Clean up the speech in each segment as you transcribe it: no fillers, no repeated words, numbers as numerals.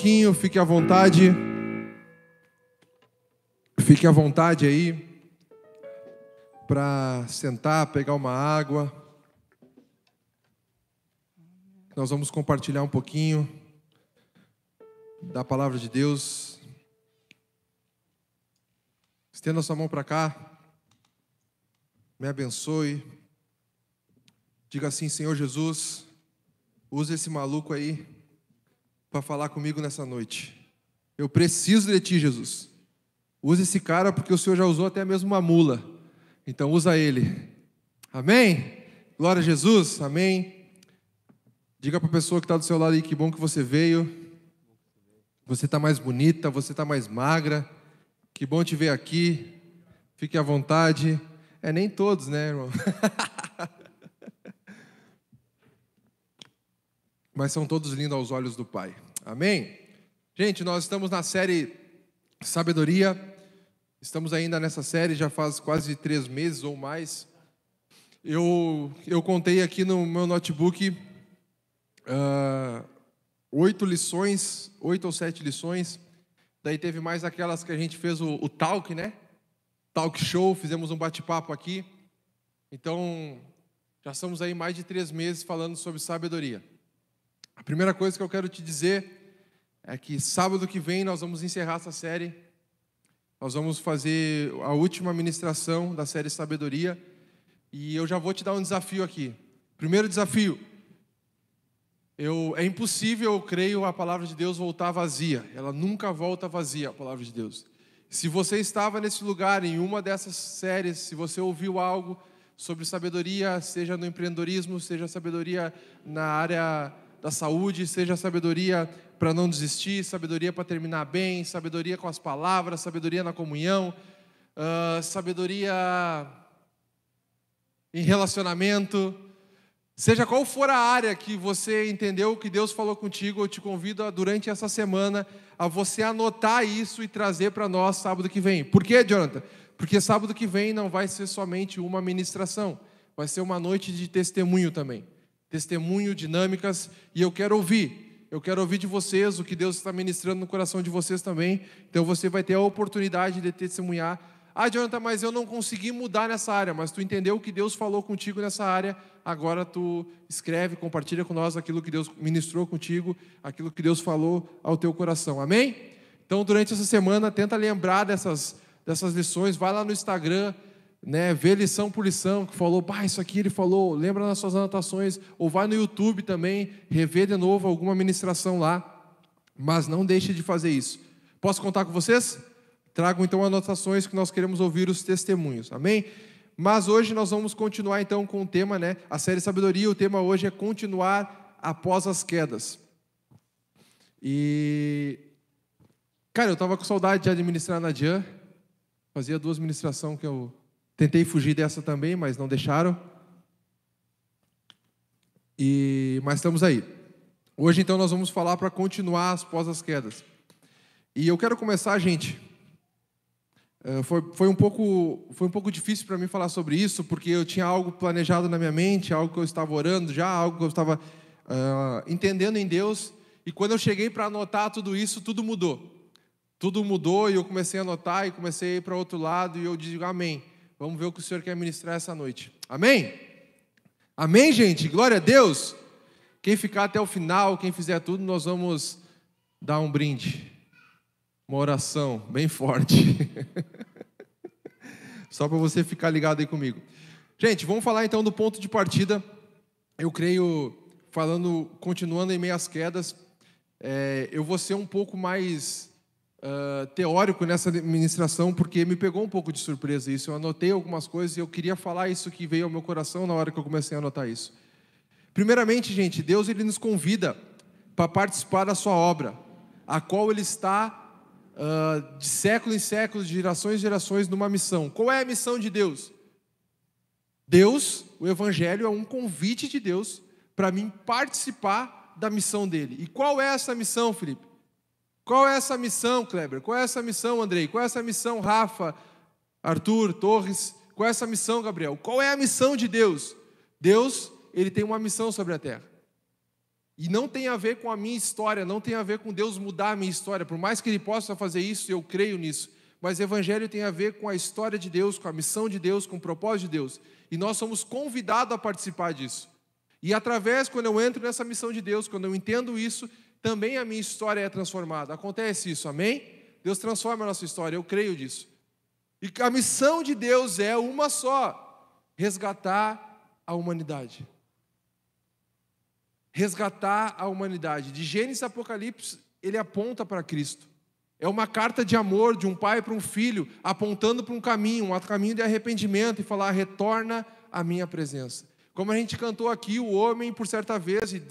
pouquinho, fique à vontade. Fique à vontade aí para sentar, pegar uma água. Nós vamos compartilhar um pouquinho da palavra de Deus. Estenda sua mão para cá. Me abençoe. Diga assim: Senhor Jesus, use esse maluco aí para falar comigo nessa noite. Eu preciso de Ti, Jesus. Use esse cara porque o Senhor já usou até mesmo uma mula. Então usa ele. Amém? Glória a Jesus. Amém. Diga para a pessoa que está do seu lado aí, que bom que você veio. Você está mais bonita, você está mais magra. Que bom te ver aqui. Fique à vontade. Nem todos, né, irmão? Mas são todos lindos aos olhos do Pai. Amém? Gente, nós estamos na série Sabedoria. Estamos ainda nessa série, já faz quase 3 meses ou mais. Eu contei aqui no meu notebook 8 lições, 8 ou 7 lições. Daí teve mais aquelas que a gente fez o talk, né? Talk show, fizemos um bate-papo aqui. Então, já estamos aí mais de 3 meses falando sobre sabedoria. A primeira coisa que eu quero te dizer é que sábado que vem nós vamos encerrar essa série. Nós vamos fazer a última ministração da série Sabedoria. E eu já vou te dar um desafio aqui. Primeiro desafio. É impossível, eu creio, a palavra de Deus voltar vazia. Ela nunca volta vazia, a palavra de Deus. Se você estava nesse lugar, em uma dessas séries, se você ouviu algo sobre sabedoria, seja no empreendedorismo, seja sabedoria na área da saúde, seja sabedoria para não desistir, sabedoria para terminar bem, sabedoria com as palavras, sabedoria na comunhão, sabedoria em relacionamento, seja qual for a área que você entendeu que Deus falou contigo, eu te convido durante essa semana a você anotar isso e trazer para nós sábado que vem. Por quê, Jonathan? Porque sábado que vem não vai ser somente uma ministração, vai ser uma noite de testemunho também. Testemunho, dinâmicas, e eu quero ouvir de vocês o que Deus está ministrando no coração de vocês também. Então você vai ter a oportunidade de testemunhar. Jonathan, mas eu não consegui mudar nessa área, mas tu entendeu o que Deus falou contigo nessa área, agora tu escreve, compartilha com nós aquilo que Deus ministrou contigo, aquilo que Deus falou ao teu coração, amém? Então durante essa semana, tenta lembrar dessas lições, vai lá no Instagram, né, vê lição por lição, que falou, isso aqui ele falou, lembra nas suas anotações, ou vai no YouTube também, rever de novo alguma ministração lá, mas não deixe de fazer isso. Posso contar com vocês? Trago então anotações que nós queremos ouvir os testemunhos, amém? Mas hoje nós vamos continuar então com o tema, né, a série Sabedoria, o tema hoje é continuar após as quedas. E, cara, eu estava com saudade de administrar na Jean, fazia 2 ministrações que eu tentei fugir dessa também, mas não deixaram. Mas estamos aí. Hoje, então, nós vamos falar para continuar após as quedas. E eu quero começar, gente. Foi um pouco difícil para mim falar sobre isso, porque eu tinha algo planejado na minha mente, algo que eu estava orando já, algo que eu estava entendendo em Deus. E quando eu cheguei para anotar tudo isso, tudo mudou. Tudo mudou e eu comecei a anotar e comecei a ir para outro lado e eu digo amém. Vamos ver o que o Senhor quer ministrar essa noite. Amém? Amém, gente? Glória a Deus. Quem ficar até o final, quem fizer tudo, nós vamos dar um brinde. Uma oração bem forte. Só para você ficar ligado aí comigo. Gente, vamos falar então do ponto de partida. Eu creio, continuando em meio às quedas, eu vou ser um pouco mais teórico nessa ministração, porque me pegou um pouco de surpresa isso. Eu anotei algumas coisas e eu queria falar isso que veio ao meu coração na hora que eu comecei a anotar isso. Primeiramente, gente, Deus ele nos convida para participar da sua obra, a qual Ele está de século em século, de gerações em gerações, numa missão. Qual é a missão de Deus? Deus, o Evangelho é um convite de Deus para mim participar da missão dEle. E qual é essa missão, Felipe? Qual é essa missão, Kleber? Qual é essa missão, Andrei? Qual é essa missão, Rafa, Arthur, Torres? Qual é essa missão, Gabriel? Qual é a missão de Deus? Deus, Ele tem uma missão sobre a terra. E não tem a ver com a minha história, não tem a ver com Deus mudar a minha história, por mais que Ele possa fazer isso, eu creio nisso. Mas Evangelho tem a ver com a história de Deus, com a missão de Deus, com o propósito de Deus. E nós somos convidados a participar disso. E através, quando eu entro nessa missão de Deus, quando eu entendo isso, também a minha história é transformada. Acontece isso, amém? Deus transforma a nossa história, eu creio disso. E a missão de Deus é uma só: resgatar a humanidade. Resgatar a humanidade. De Gênesis a Apocalipse, ele aponta para Cristo. É uma carta de amor de um pai para um filho, apontando para um caminho de arrependimento, e falar: retorna à minha presença. Como a gente cantou aqui, o homem, por certa vez, e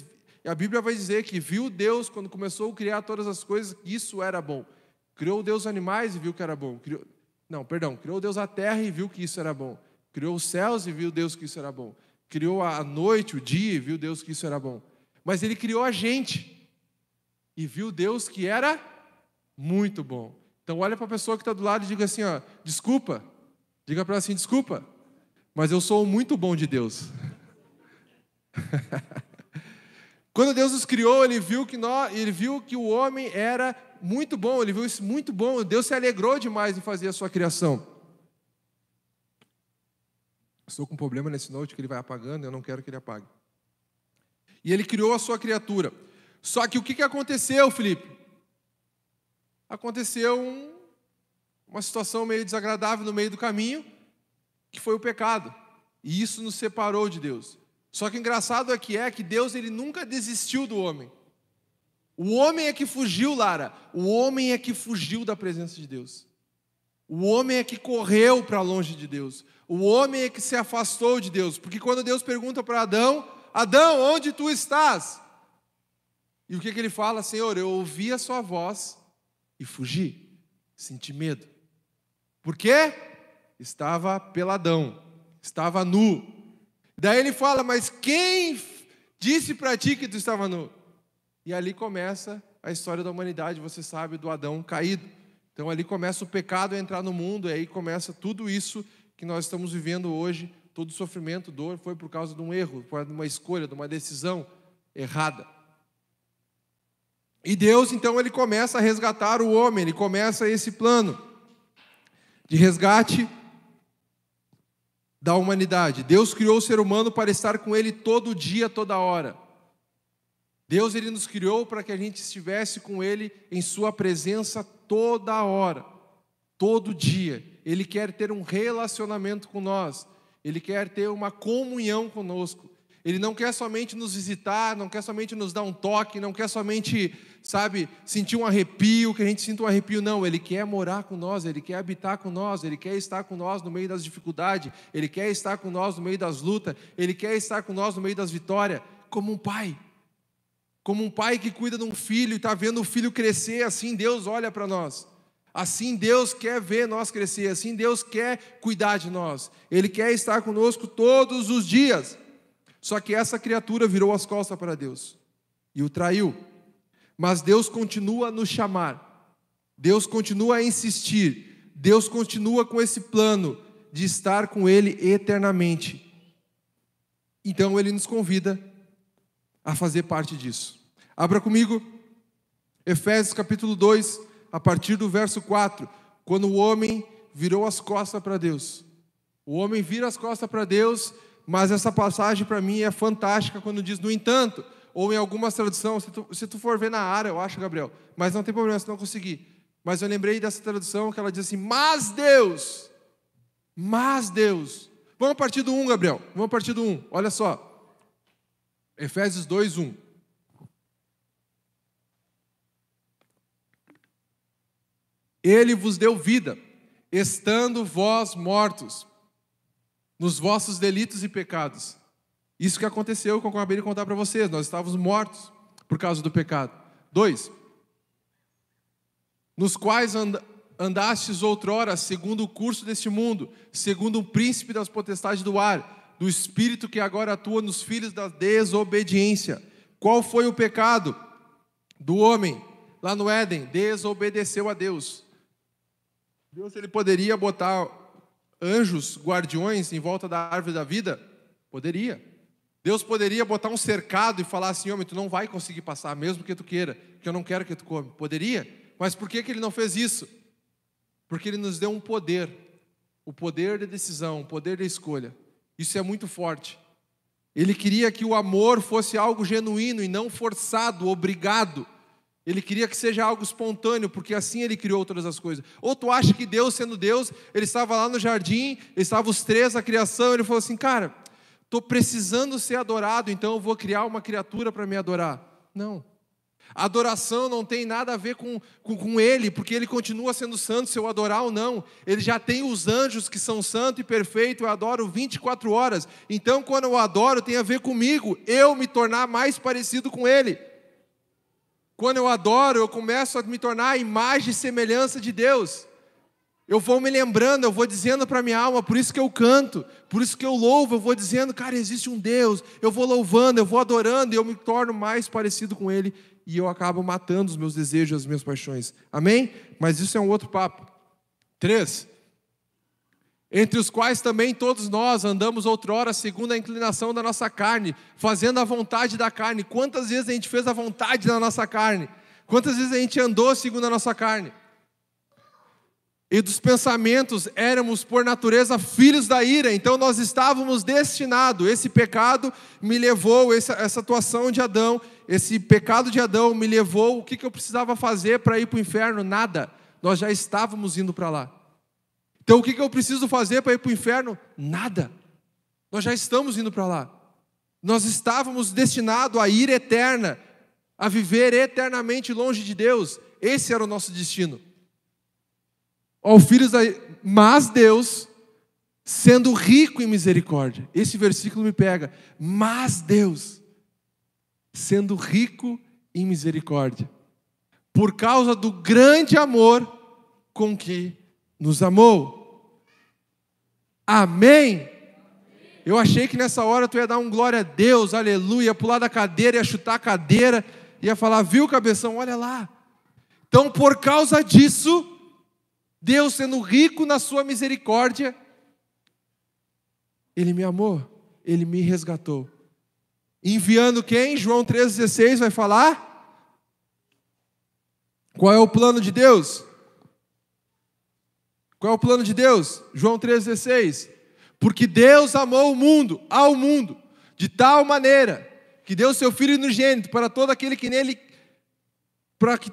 a Bíblia vai dizer que viu Deus, quando começou a criar todas as coisas, que isso era bom. Criou Deus os animais e viu que era bom. Criou Deus a terra e viu que isso era bom. Criou os céus e viu Deus que isso era bom. Criou a noite, o dia e viu Deus que isso era bom. Mas Ele criou a gente e viu Deus que era muito bom. Então olha para a pessoa que está do lado e diga assim, ó, desculpa. Diga para ela assim, desculpa, mas eu sou muito bom de Deus. Quando Deus nos criou, Ele viu que o homem era muito bom, Ele viu isso muito bom. Deus se alegrou demais em fazer a sua criação. Estou com um problema nesse note que ele vai apagando, eu não quero que ele apague. E Ele criou a sua criatura. Só que o que aconteceu, Felipe? Aconteceu uma situação meio desagradável no meio do caminho, que foi o pecado. E isso nos separou de Deus. Só que o engraçado é que Deus ele nunca desistiu do homem. O homem é que fugiu, Lara. O homem é que fugiu da presença de Deus. O homem é que correu para longe de Deus. O homem é que se afastou de Deus. Porque quando Deus pergunta para Adão, Adão, onde tu estás? E o que ele fala? Senhor, eu ouvi a sua voz e fugi. Senti medo. Por quê? Estava peladão. Estava nu. Daí ele fala, mas quem disse para ti que tu estava nu? E ali começa a história da humanidade, você sabe, do Adão caído. Então ali começa o pecado a entrar no mundo, e aí começa tudo isso que nós estamos vivendo hoje, todo sofrimento, dor, foi por causa de um erro, por uma escolha, de uma decisão errada. E Deus, então, Ele começa a resgatar o homem, Ele começa esse plano de resgate da humanidade. Deus criou o ser humano para estar com Ele todo dia, toda hora. Deus, Ele nos criou para que a gente estivesse com Ele em Sua presença toda hora, todo dia. Ele quer ter um relacionamento com nós. Ele quer ter uma comunhão conosco. Ele não quer somente nos visitar, não quer somente nos dar um toque, não quer somente, sentir um arrepio, que a gente sinta um arrepio, não. Ele quer morar com nós, Ele quer habitar com nós, Ele quer estar com nós no meio das dificuldades, Ele quer estar com nós no meio das lutas, Ele quer estar com nós no meio das vitórias, como um pai. Como um pai que cuida de um filho e está vendo o filho crescer, assim Deus olha para nós. Assim Deus quer ver nós crescer, assim Deus quer cuidar de nós. Ele quer estar conosco todos os dias. Só que essa criatura virou as costas para Deus e o traiu. Mas Deus continua a nos chamar. Deus continua a insistir. Deus continua com esse plano de estar com Ele eternamente. Então Ele nos convida a fazer parte disso. Abra comigo Efésios capítulo 2, a partir do verso 4. Quando o homem virou as costas para Deus. O homem vira as costas para Deus, mas essa passagem para mim é fantástica quando diz, no entanto, ou em algumas traduções, se tu for ver na área, eu acho, Gabriel, mas não tem problema se não conseguir. Mas eu lembrei dessa tradução que ela diz assim, mas Deus. Vamos a partir do 1, Gabriel, vamos a partir do 1, olha só. Efésios 2, 1. Ele vos deu vida, estando vós mortos nos vossos delitos e pecados. Isso que aconteceu, que eu acabei de contar para vocês. Nós estávamos mortos por causa do pecado. 2. Nos quais andastes outrora, segundo o curso deste mundo, segundo o príncipe das potestades do ar, do espírito que agora atua nos filhos da desobediência. Qual foi o pecado do homem lá no Éden? Desobedeceu a Deus. Deus, Ele poderia botar anjos, guardiões em volta da árvore da vida? Poderia. Deus poderia botar um cercado e falar assim: homem, tu não vai conseguir passar, mesmo que tu queira, que eu não quero que tu come. Poderia, mas por que Ele não fez isso? Porque Ele nos deu um poder, o poder de decisão, o poder de escolha. Isso é muito forte. Ele queria que o amor fosse algo genuíno e não forçado, obrigado. Ele queria que seja algo espontâneo, porque assim Ele criou todas as coisas. Ou tu acha que Deus, sendo Deus, Ele estava lá no jardim, estavam os três na criação, Ele falou assim: cara, estou precisando ser adorado, então eu vou criar uma criatura para me adorar. Não. A adoração não tem nada a ver com Ele, porque Ele continua sendo santo, se eu adorar ou não. Ele já tem os anjos que são santos e perfeitos, eu adoro 24 horas. Então, quando eu adoro, tem a ver comigo, eu me tornar mais parecido com Ele. Quando eu adoro, eu começo a me tornar a imagem e semelhança de Deus. Eu vou me lembrando, eu vou dizendo para minha alma, por isso que eu canto, por isso que eu louvo, eu vou dizendo, cara, existe um Deus, eu vou louvando, eu vou adorando, e eu me torno mais parecido com Ele, e eu acabo matando os meus desejos, as minhas paixões. Amém? Mas isso é um outro papo. 3. Entre os quais também todos nós andamos outrora segundo a inclinação da nossa carne, fazendo a vontade da carne. Quantas vezes a gente fez a vontade da nossa carne? Quantas vezes a gente andou segundo a nossa carne? E dos pensamentos éramos por natureza filhos da ira, então nós estávamos destinados. Esse pecado me levou, essa atuação de Adão, esse pecado de Adão me levou, o que eu precisava fazer para ir para o inferno? Nada, nós já estávamos indo para lá. Então o que eu preciso fazer para ir para o inferno? Nada, nós já estamos indo para lá. Nós estávamos destinados à ira eterna, a viver eternamente longe de Deus. Esse era o nosso destino. Mas Deus, sendo rico em misericórdia, esse versículo me pega, mas Deus, sendo rico em misericórdia, por causa do grande amor com que nos amou. Amém? Eu achei que nessa hora tu ia dar um glória a Deus, aleluia, ia pular da cadeira, ia chutar a cadeira, ia falar, viu, cabeção, olha lá. Então, por causa disso, Deus, sendo rico na sua misericórdia, Ele me amou, Ele me resgatou. Enviando quem? João 3,16 vai falar? Qual é o plano de Deus? Qual é o plano de Deus? João 3,16. Porque Deus amou o mundo, ao mundo, de tal maneira, que deu seu Filho unigênito para todo aquele que nele, para que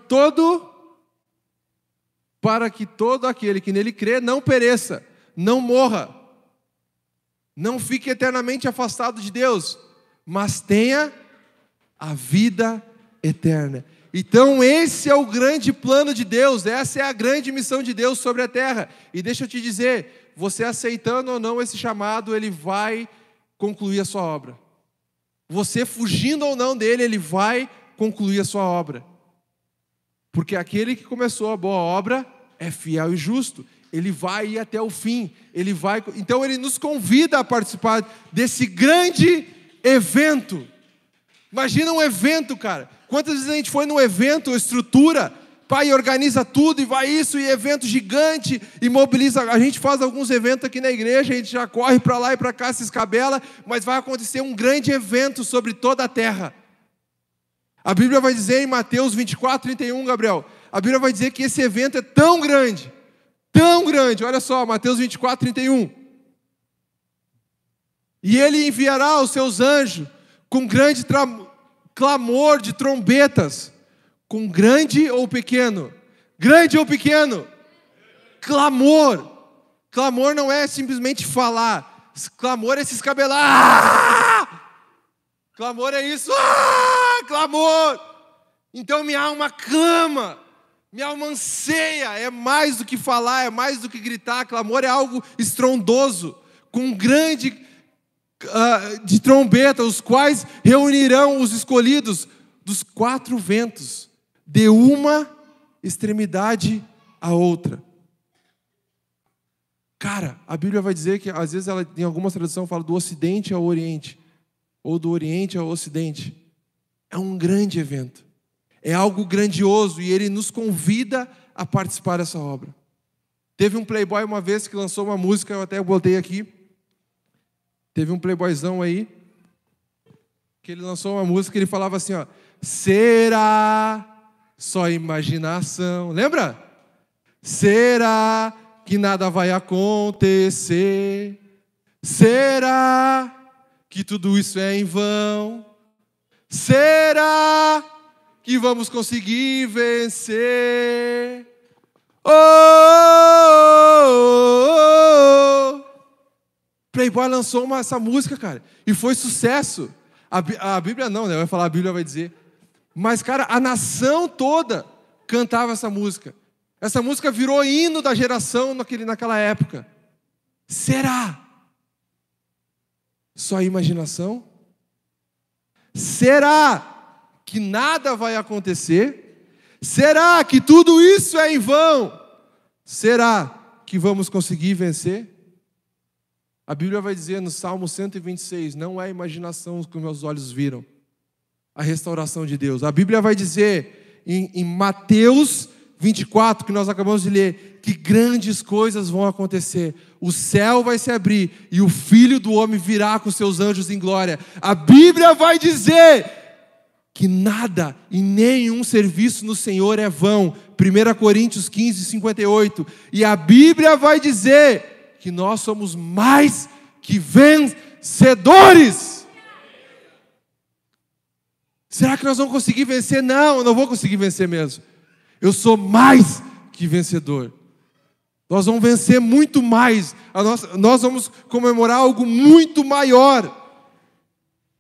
todo aquele que nele crê não pereça, não morra, não fique eternamente afastado de Deus, mas tenha a vida eterna. Então esse é o grande plano de Deus, essa é a grande missão de Deus sobre a terra. E deixa eu te dizer, você aceitando ou não esse chamado, Ele vai concluir a sua obra. Você fugindo ou não dele, Ele vai concluir a sua obra. Porque aquele que começou a boa obra é fiel e justo. Ele vai ir até o fim. Então Ele nos convida a participar desse grande evento. Imagina um evento, cara. Quantas vezes a gente foi num evento, estrutura, pai, organiza tudo e vai isso, e evento gigante, e mobiliza. A gente faz alguns eventos aqui na igreja, a gente já corre para lá e para cá, se escabela, mas vai acontecer um grande evento sobre toda a terra. A Bíblia vai dizer em Mateus 24:31, Gabriel, a Bíblia vai dizer que esse evento é tão grande, olha só, Mateus 24:31. E Ele enviará os seus anjos com grande clamor de trombetas, com grande ou pequeno? Grande ou pequeno? Clamor. Clamor não é simplesmente falar, clamor é se escabelar. Clamor é isso, clamor. Então minha alma clama, minha alma anseia, é mais do que falar, é mais do que gritar. Clamor é algo estrondoso, com grande de trombeta, os quais reunirão os escolhidos dos 4 ventos, de uma extremidade à outra. Cara, a Bíblia vai dizer que às vezes ela em algumas traduções fala do ocidente ao oriente, ou do oriente ao ocidente. É um grande evento, é algo grandioso, e Ele nos convida a participar dessa obra. Teve um playboy uma vez que lançou uma música, eu até botei aqui. Teve um playboyzão aí, que ele lançou uma música que ele falava assim, ó, será só imaginação, lembra? Será que nada vai acontecer? Será que tudo isso é em vão? Será que vamos conseguir vencer? Oh, oh, oh, oh. Playboy lançou essa música, cara, e foi sucesso. A Bíblia não, né? Vai falar, a Bíblia vai dizer. Mas, cara, a nação toda cantava essa música. Essa música virou hino da geração naquela época. Será? Só imaginação? Será que nada vai acontecer? Será que tudo isso é em vão? Será que vamos conseguir vencer? A Bíblia vai dizer no Salmo 126, não é imaginação que meus olhos viram, a restauração de Deus. A Bíblia vai dizer em Mateus 24, que nós acabamos de ler, que grandes coisas vão acontecer. O céu vai se abrir e o Filho do Homem virá com seus anjos em glória. A Bíblia vai dizer que nada e nenhum serviço no Senhor é vão. 1 Coríntios 15, 58. E a Bíblia vai dizer que nós somos mais que vencedores. Será que nós vamos conseguir vencer? Não, eu não vou conseguir vencer mesmo. Eu sou mais que vencedor. Nós vamos vencer muito mais. Nós vamos comemorar algo muito maior.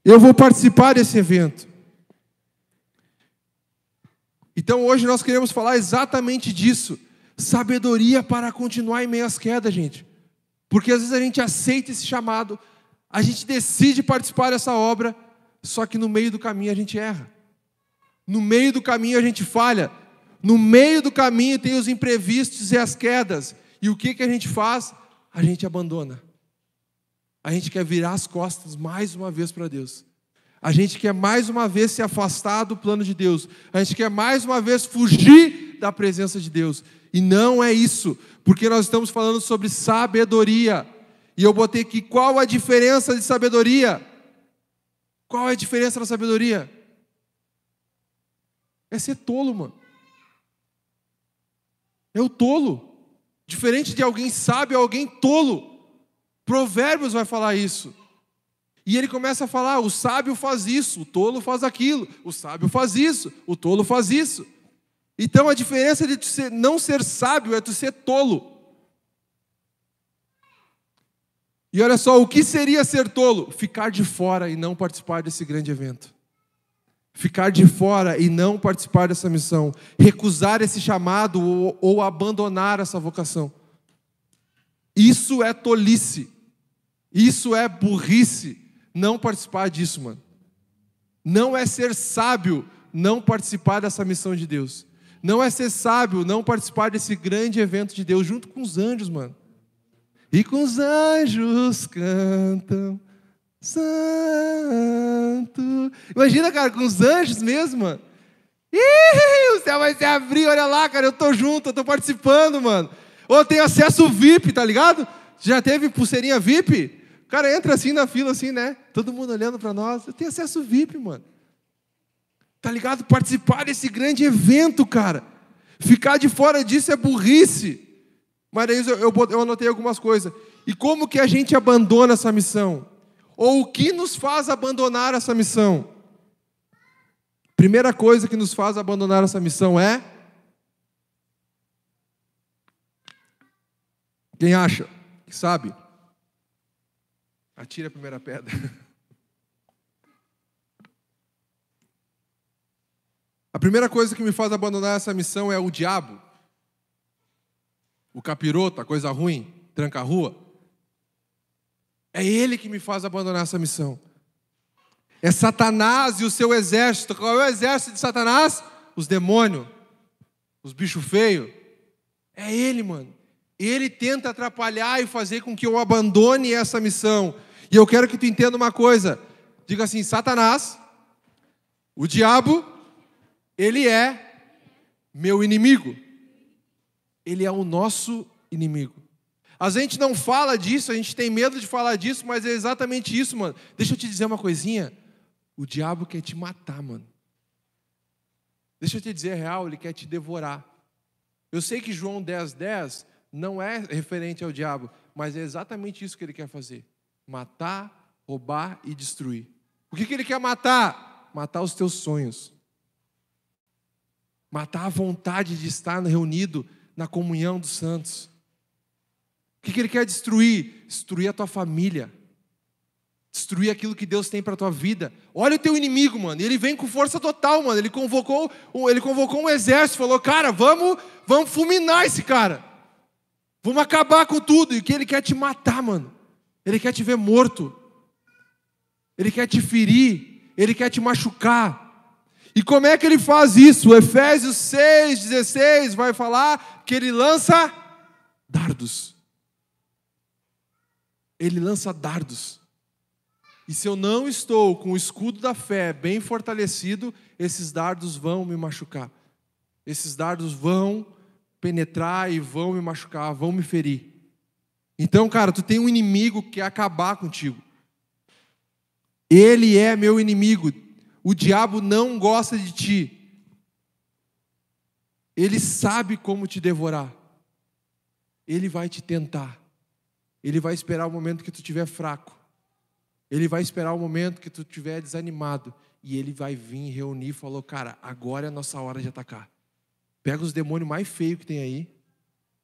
Eu vou participar desse evento. Então hoje nós queremos falar exatamente disso. Sabedoria para continuar em meio às quedas, gente. Porque às vezes a gente aceita esse chamado, a gente decide participar dessa obra, só que no meio do caminho a gente erra. No meio do caminho a gente falha. No meio do caminho tem os imprevistos e as quedas. E o que a gente faz? A gente abandona. A gente quer virar as costas mais uma vez para Deus. A gente quer mais uma vez se afastar do plano de Deus. A gente quer mais uma vez fugir da presença de Deus. E não é isso, porque nós estamos falando sobre sabedoria. E eu botei aqui, qual a diferença de sabedoria? Qual é a diferença da sabedoria? É ser tolo, mano. É o tolo. Diferente de alguém sábio, é alguém tolo. Provérbios vai falar isso. E ele começa a falar, o sábio faz isso, o tolo faz aquilo. O sábio faz isso, o tolo faz isso. Então a diferença de não ser sábio é tu ser tolo. E olha só, o que seria ser tolo? Ficar de fora e não participar desse grande evento. Ficar de fora e não participar dessa missão. Recusar esse chamado ou abandonar essa vocação. Isso é tolice. Isso é burrice. Não participar disso, mano. Não é ser sábio não participar dessa missão de Deus. Não é ser sábio não participar desse grande evento de Deus junto com os anjos, mano. E com os anjos cantam santo. Imagina, cara, com os anjos mesmo, mano. Ih, o céu vai se abrir, olha lá, cara, eu tô junto, eu tô participando, mano. Ou tem acesso VIP, tá ligado? Já teve pulseirinha VIP? O cara entra assim na fila, assim, né? Todo mundo olhando pra nós. Eu tenho acesso VIP, mano. Tá ligado? Participar desse grande evento, cara. Ficar de fora disso é burrice. Mas aí eu anotei algumas coisas. E como que a gente abandona essa missão? Ou o que nos faz abandonar essa missão? Primeira coisa que nos faz abandonar essa missão é... Quem acha? Que sabe? Atira a primeira pedra. A primeira coisa que me faz abandonar essa missão é o diabo. O capiroto, a coisa ruim, tranca-rua. É ele que me faz abandonar essa missão. É Satanás e o seu exército. Qual é o exército de Satanás? Os demônios. Os bichos feios. É ele, mano. Ele tenta atrapalhar e fazer com que eu abandone essa missão. E eu quero que tu entenda uma coisa. Diga assim, Satanás, o diabo, ele é meu inimigo. Ele é o nosso inimigo. A gente não fala disso, a gente tem medo de falar disso, mas é exatamente isso, mano. Deixa eu te dizer uma coisinha. O diabo quer te matar, mano. Deixa eu te dizer a real, ele quer te devorar. Eu sei que João 10:10 não é referente ao diabo, mas é exatamente isso que ele quer fazer. Matar, roubar e destruir. O que ele quer matar? Matar os teus sonhos. Matar a vontade de estar reunido na comunhão dos santos. O que ele quer destruir? Destruir a tua família. Destruir aquilo que Deus tem para a tua vida. Olha o teu inimigo, mano. Ele vem com força total, mano. Ele convocou um exército. Falou, cara, vamos fulminar esse cara. Vamos acabar com tudo. E o que ele quer te matar, mano. Ele quer te ver morto. Ele quer te ferir. Ele quer te machucar. E como é que ele faz isso? Efésios 6:16 vai falar que ele lança dardos. Ele lança dardos. E se eu não estou com o escudo da fé bem fortalecido, esses dardos vão me machucar. Esses dardos vão penetrar e vão me machucar, vão me ferir. Então, cara, tu tem um inimigo que quer acabar contigo. Ele é meu inimigo. O diabo não gosta de ti. Ele sabe como te devorar. Ele vai te tentar. Ele vai esperar o momento que tu estiver fraco. Ele vai esperar o momento que tu estiver desanimado. E ele vai vir reunir e falou, cara, agora é a nossa hora de atacar. Pega os demônios mais feios que tem aí.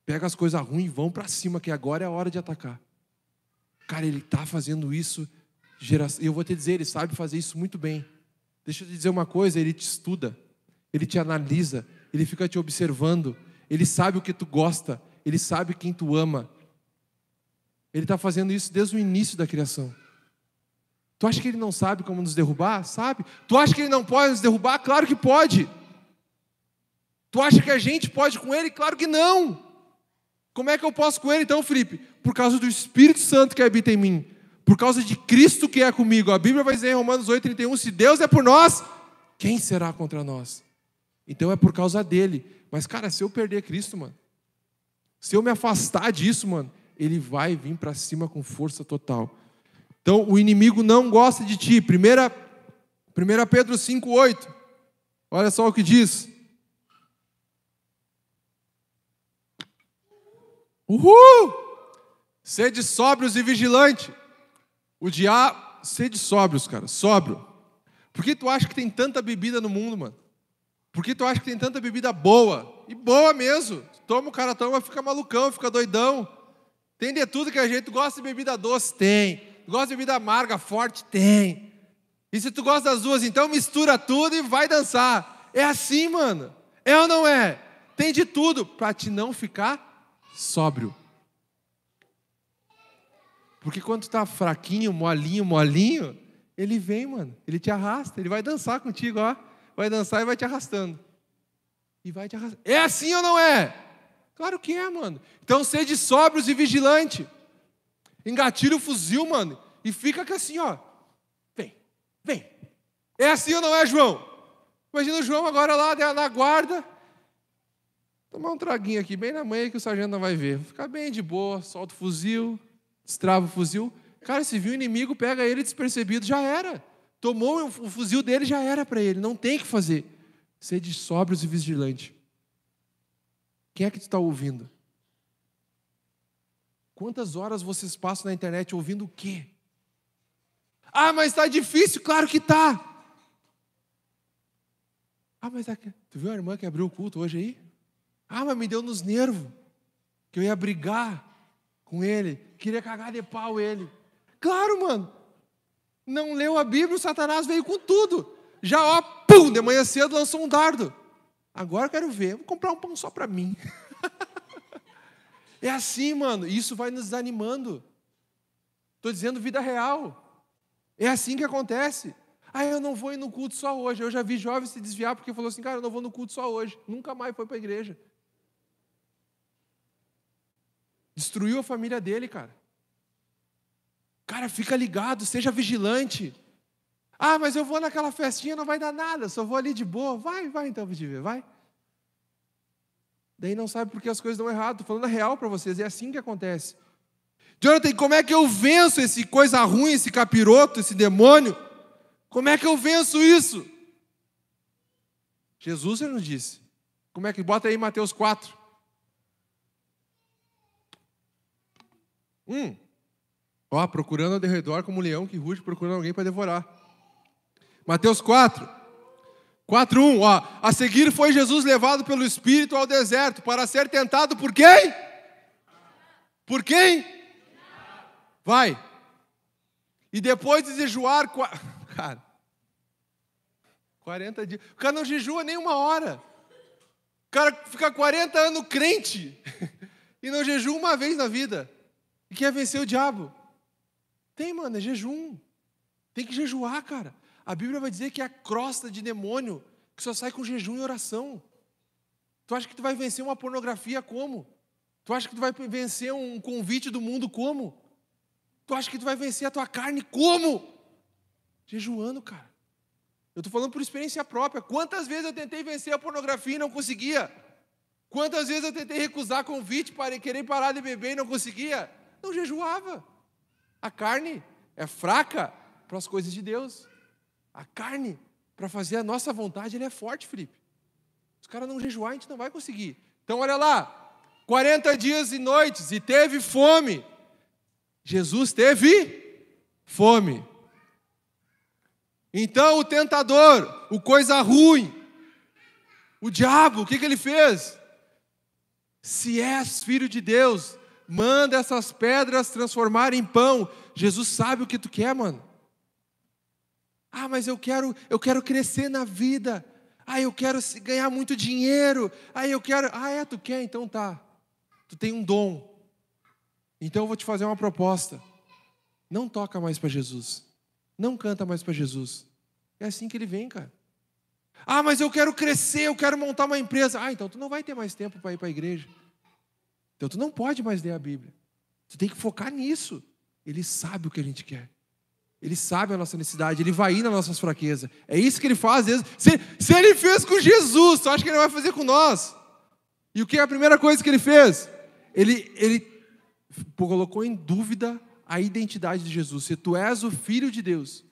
Pega as coisas ruins e vão para cima, que agora é a hora de atacar. Cara, ele está fazendo isso. Eu vou te dizer, ele sabe fazer isso muito bem. Deixa eu te dizer uma coisa, ele te estuda. Ele te analisa. Ele fica te observando. Ele sabe o que tu gosta. Ele sabe quem tu ama. Ele está fazendo isso desde o início da criação. Tu acha que ele não sabe como nos derrubar? Sabe. Tu acha que ele não pode nos derrubar? Claro que pode. Tu acha que a gente pode com ele? Claro que não. Como é que eu posso com ele então, Felipe? Por causa do Espírito Santo que habita em mim. Por causa de Cristo que é comigo. A Bíblia vai dizer em Romanos 8:31, se Deus é por nós, quem será contra nós? Então é por causa dele. Mas, cara, se eu perder Cristo, mano, se eu me afastar disso, mano, ele vai vir para cima com força total. Então, o inimigo não gosta de ti. 1 Pedro 5:8. Olha só o que diz. Uhul! Sede sóbrios e vigilante. O diabo... Sede sóbrios, cara. Sóbrio. Por que tu acha que tem tanta bebida no mundo, mano? Por que tu acha que tem tanta bebida boa? E boa mesmo. Toma, o cara toma, fica malucão, fica doidão. Tem de tudo que a gente gosta de bebida doce? Tem. Gosta de bebida amarga, forte? Tem. E se tu gosta das duas, então mistura tudo e vai dançar. É assim, mano. É ou não é? Tem de tudo para te não ficar sóbrio. Porque quando tu tá fraquinho, molinho, ele vem, mano. Ele te arrasta, ele vai dançar contigo, ó. Vai dançar e vai te arrastando. E vai te arrastando. É assim ou não é? Claro que é, mano. Então sede sóbrios e vigilante. Engatilha o fuzil, mano, e fica aqui assim, ó. Vem. É assim ou não é, João? Imagina o João agora lá na guarda. Tomar um traguinho aqui, bem na manhã que o sargento não vai ver. Ficar bem de boa, solta o fuzil, destrava o fuzil. Cara, se viu o inimigo, pega ele despercebido, já era. Tomou o fuzil dele, já era para ele. Não tem o que fazer. Sede sóbrios e vigilante. Quem é que tu está ouvindo? Quantas horas vocês passam na internet ouvindo o quê? Ah, mas está difícil. Claro que está. Ah, mas tu viu a irmã que abriu o culto hoje aí? Ah, mas me deu nos nervos. Que eu ia brigar com ele. Queria cagar de pau ele. Claro, mano. Não leu a Bíblia, o Satanás veio com tudo. Já, ó, pum, de manhã cedo lançou um dardo. Agora eu quero ver. Vou comprar um pão só para mim. É assim, mano. Isso vai nos desanimando. Estou dizendo vida real. É assim que acontece. Ah, eu não vou ir no culto só hoje. Eu já vi jovens se desviar porque falou assim, cara, eu não vou no culto só hoje. Nunca mais foi para a igreja. Destruiu a família dele, cara. Cara, fica ligado, seja vigilante. Ah, mas eu vou naquela festinha, não vai dar nada, só vou ali de boa. Vai então, vai. Daí não sabe porque as coisas dão errado. Estou falando a real para vocês, é assim que acontece. Jonathan, como é que eu venço esse coisa ruim, esse capiroto, esse demônio? Como é que eu venço isso? Jesus já nos disse. Como é que... Bota aí Mateus 4. Procurando ao derredor como um leão que ruge, procurando alguém para devorar. Mateus 4. 4:1. A seguir foi Jesus levado pelo Espírito ao deserto para ser tentado por quem? Por quem? Vai. E depois de jejuar... Cara, 40 dias. O cara não jejua nem uma hora. O cara fica 40 anos crente e não jejua uma vez na vida. E quer vencer o diabo. Tem, mano, é jejum. Tem que jejuar, cara. A Bíblia vai dizer que é a crosta de demônio que só sai com jejum e oração. Tu acha que tu vai vencer uma pornografia como? Tu acha que tu vai vencer um convite do mundo como? Tu acha que tu vai vencer a tua carne como? Jejuando, cara. Eu estou falando por experiência própria. Quantas vezes eu tentei vencer a pornografia e não conseguia? Quantas vezes eu tentei recusar convite para querer parar de beber e não conseguia? Não jejuava. A carne é fraca para as coisas de Deus. A carne, para fazer a nossa vontade, ele é forte, Felipe. Se os caras não jejuar, a gente não vai conseguir. Então, olha lá. 40 dias e noites e teve fome. Jesus teve fome. Então, o tentador, o coisa ruim, o diabo, o que ele fez? Se és filho de Deus, manda essas pedras transformar em pão. Jesus sabe o que tu quer, mano. Mas eu quero crescer na vida. Eu quero ganhar muito dinheiro. Eu quero... tu quer? Então tá. Tu tem um dom. Então eu vou te fazer uma proposta. Não toca mais para Jesus. Não canta mais para Jesus. É assim que ele vem, cara. Mas eu quero crescer, eu quero montar uma empresa. Então tu não vai ter mais tempo para ir para a igreja. Então tu não pode mais ler a Bíblia. Tu tem que focar nisso. Ele sabe o que a gente quer. Ele sabe a nossa necessidade, ele vai ir nas nossas fraquezas. É isso que ele faz, às vezes. Se ele fez com Jesus, tu acha que ele vai fazer com nós? E o que é a primeira coisa que ele fez? Ele colocou em dúvida a identidade de Jesus. Se tu és o Filho de Deus,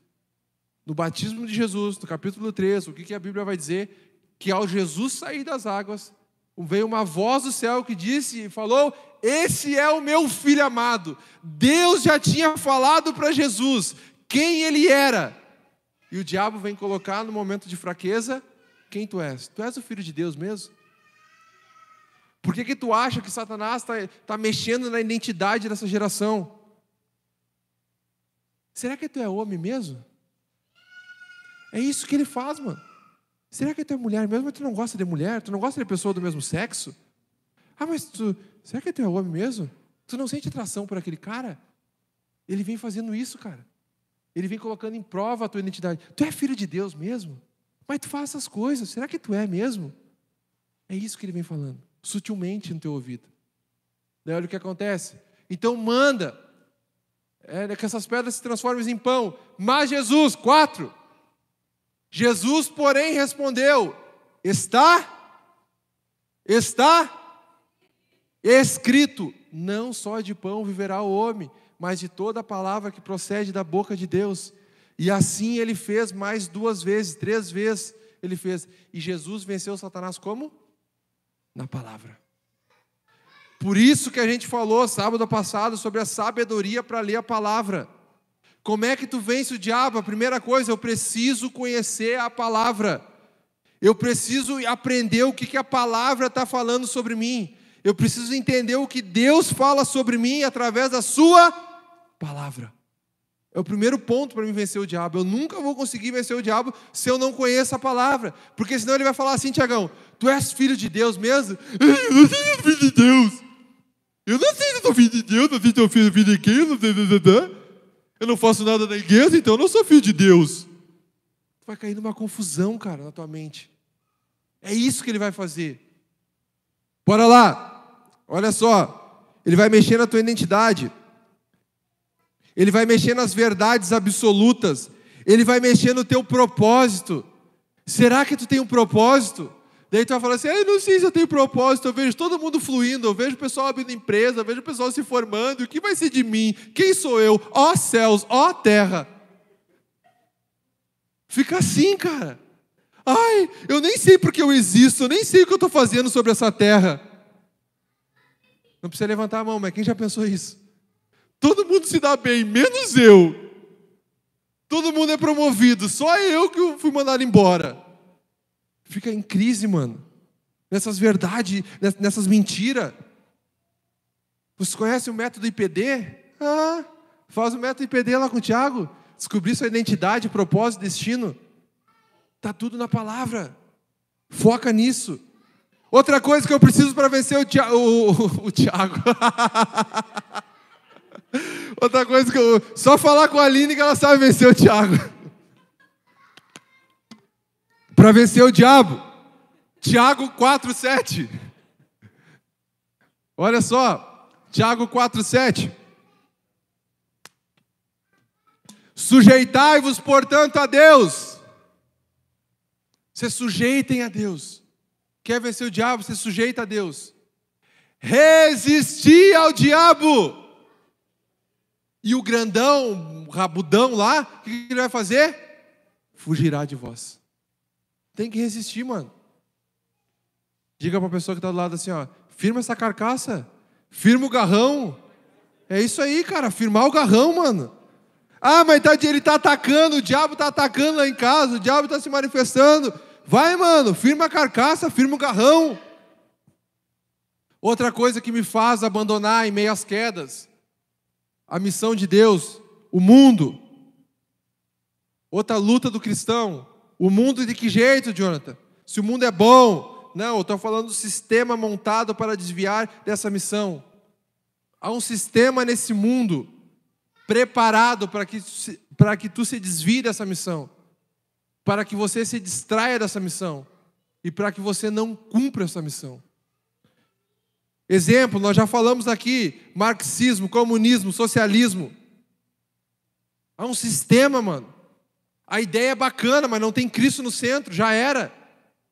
no batismo de Jesus, no capítulo 3, o que a Bíblia vai dizer? Que ao Jesus sair das águas, veio uma voz do céu que disse e falou: esse é o meu Filho amado. Deus já tinha falado para Jesus quem ele era. E o diabo vem colocar no momento de fraqueza quem tu és. Tu és o Filho de Deus mesmo? Por que tu acha que Satanás está mexendo na identidade dessa geração? Será que tu é homem mesmo? É isso que ele faz, mano. Será que tu é mulher mesmo, mas tu não gosta de mulher? Tu não gosta de pessoa do mesmo sexo? Mas será que tu é homem mesmo? Tu não sente atração por aquele cara? Ele vem fazendo isso, cara. Ele vem colocando em prova a tua identidade. Tu é filho de Deus mesmo? Mas tu faz essas coisas, será que tu é mesmo? É isso que ele vem falando, sutilmente no teu ouvido. Daí olha o que acontece. Então manda que essas pedras se transformem em pão. Mas Jesus, 4. Jesus, porém, respondeu: está escrito, não só de pão viverá o homem, mas de toda a palavra que procede da boca de Deus. E assim ele fez mais 2 vezes, 3 vezes ele fez. E Jesus venceu Satanás como? Na palavra. Por isso que a gente falou sábado passado sobre a sabedoria para ler a palavra. Como é que tu vence o diabo? A primeira coisa, eu preciso conhecer a palavra. Eu preciso aprender o que a palavra está falando sobre mim. Eu preciso entender o que Deus fala sobre mim através da sua palavra. É o primeiro ponto para mim vencer o diabo. Eu nunca vou conseguir vencer o diabo se eu não conheço a palavra. Porque senão ele vai falar assim: Tiagão, tu és filho de Deus mesmo? Eu não sei se eu sou filho de Deus. Eu não sei se eu sou filho de Deus, não sei se eu sou filho de quem, não sei. Eu não faço nada na igreja, então eu não sou filho de Deus. Tu vai cair numa confusão, cara, na tua mente. É isso que ele vai fazer. Bora lá. Olha só. Ele vai mexer na tua identidade. Ele vai mexer nas verdades absolutas. Ele vai mexer no teu propósito. Será que tu tem um propósito? Daí tu vai falar assim: eu não sei se eu tenho propósito, eu vejo todo mundo fluindo, eu vejo o pessoal abrindo empresa, eu vejo o pessoal se formando, o que vai ser de mim? Quem sou eu? Ó céus, ó terra. Fica assim, cara. Ai, eu nem sei porque eu existo, eu nem sei o que eu estou fazendo sobre essa terra. Não precisa levantar a mão, mas quem já pensou isso? Todo mundo se dá bem, menos eu. Todo mundo é promovido, só eu que fui mandado embora. Fica em crise, mano. Nessas verdades, nessas mentiras. Você conhece o método IPD? Faz o método IPD lá com o Tiago. Descobrir sua identidade, propósito, destino. Está tudo na palavra. Foca nisso. Outra coisa que eu preciso para vencer o Tiago. Outra coisa que eu... Só falar com a Aline que ela sabe vencer o Tiago. Para vencer o diabo. Tiago 4:7. Olha só. Tiago 4:7. Sujeitai-vos, portanto, a Deus. Se sujeitem a Deus. Quer vencer o diabo? Se sujeita a Deus. Resistir ao diabo. E o grandão, o rabudão lá, o que ele vai fazer? Fugirá de vós. Tem que resistir, mano. Diga para a pessoa que está do lado assim, ó, firma essa carcaça, firma o garrão. É isso aí, cara, firmar o garrão, mano. Mas ele está atacando, o diabo está atacando lá em casa, o diabo está se manifestando. Vai, mano, firma a carcaça, firma o garrão. Outra coisa que me faz abandonar em meio às quedas, a missão de Deus, o mundo. Outra luta do cristão, o mundo de que jeito, Jonathan? Se o mundo é bom, não, eu estou falando do sistema montado para desviar dessa missão. Há um sistema nesse mundo preparado para que tu se desvie dessa missão, para que você se distraia dessa missão e para que você não cumpra essa missão. Exemplo, nós já falamos aqui, marxismo, comunismo, socialismo. Há um sistema, mano. A ideia é bacana, mas não tem Cristo no centro, já era.